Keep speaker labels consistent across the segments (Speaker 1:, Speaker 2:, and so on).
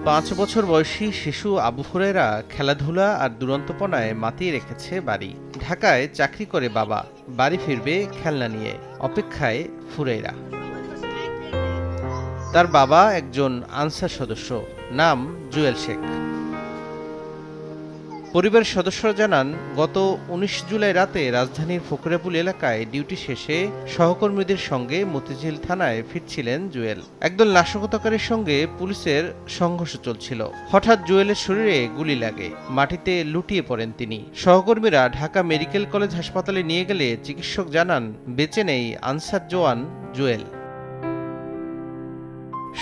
Speaker 1: 5 বছর বয়সী শিশু আবু হুরায়রা খেলাধুলা আর দুরন্তপনায় মাতিয়ে রেখেছে বাড়ি। ঢাকায় চাকরি করে বাবা, বাড়ি ফিরবে খেলনা নিয়ে। অপেক্ষায় হুরায়রা। তার বাবা একজন আনসার সদস্য, নাম জুয়েল শেখ। পরিবারের সদস্যরা জানান, গত ১৯ জুলাই রাতে রাজধানীর ফকরাপুল এলাকায় ডিউটি শেষে সহকর্মীদের সঙ্গে মতিঝিল থানায় ফিরছিলেন জুয়েল। একদল নাশকতাকারীর সঙ্গে পুলিশের সংঘর্ষ চলছিল। হঠাৎ জুয়েলের শরীরে গুলি লাগে, মাটিতে লুটিয়ে পড়েন তিনি। সহকর্মীরা ঢাকা মেডিকেল কলেজ হাসপাতালে নিয়ে গেলে চিকিৎসক জানান বেঁচে নেই আনসার জওয়ান জুয়েল।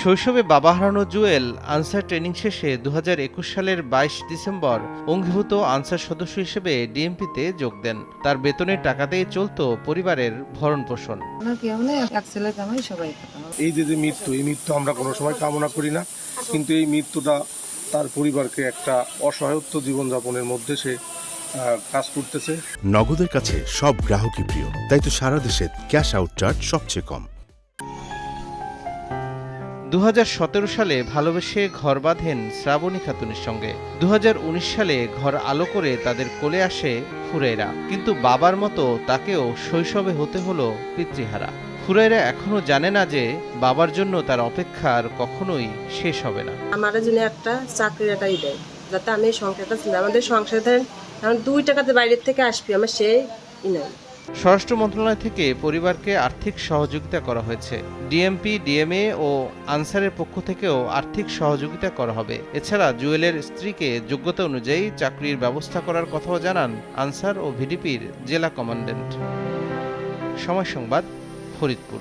Speaker 1: শৈশবে বাবা হারানো জুয়েল আনসার ট্রেনিং শেষে ২০২১ সালের ২২ ডিসেম্বর অঙ্গীভূত আনসার সদস্য হিসেবে ডিএমপিতে যোগ দেন। তার বেতনের টাকাতেই চলত পরিবারের ভরণ পোষণ।
Speaker 2: এই যে মৃত্যু আমরা কোনো সময় কামনা করি না, কিন্তু এই মৃত্যুটা তার পরিবারকে একটা অসহায়ত্ব জীবনযাপনের মধ্যে সে কাজ করতেছে।
Speaker 3: নগদের কাছে সব গ্রাহকই প্রিয়, তাই তো সারা দেশে ক্যাশ আউট চার্জ সবচেয়ে কম।
Speaker 1: ২০১৭ সালে ভালোবেসে ঘর বাঁধেন শ্রাবণী খাতুনের সঙ্গে। ২০১৯ সালে ঘর আলো করে তাদের কোলে আসে হুরায়রা। কিন্তু বাবার মতো তাকেও শৈশবে হতে হলো পিতৃহারা। হুরায়রা এখনো জানে না যে বাবার জন্য তার অপেক্ষা আর কখনোই শেষ হবে না।
Speaker 4: আমার জন্য একটা চাকরির এটাই দেয়, যাতে আমি সংসারটা ছিল। আমাদের সংসার ধরেন এখন ২ টাকাতে বাইরের থেকে আসবি, আমার সেই নাই।
Speaker 1: স্বরাষ্ট্র মন্ত্রণালয় থেকে পরিবারকে আর্থিক সহযোগিতা করা হয়েছে। ডিএমপি, ডিএমএ ও আনসারের পক্ষ থেকেও আর্থিক সহযোগিতা করা হবে। এছাড়া জুয়েলের স্ত্রীকে যোগ্যতা অনুযায়ী চাকরির ব্যবস্থা করার কথাও জানান আনসার ও ভিডিপির জেলা কমান্ড্যান্ট। সময় সংবাদ, ফরিদপুর।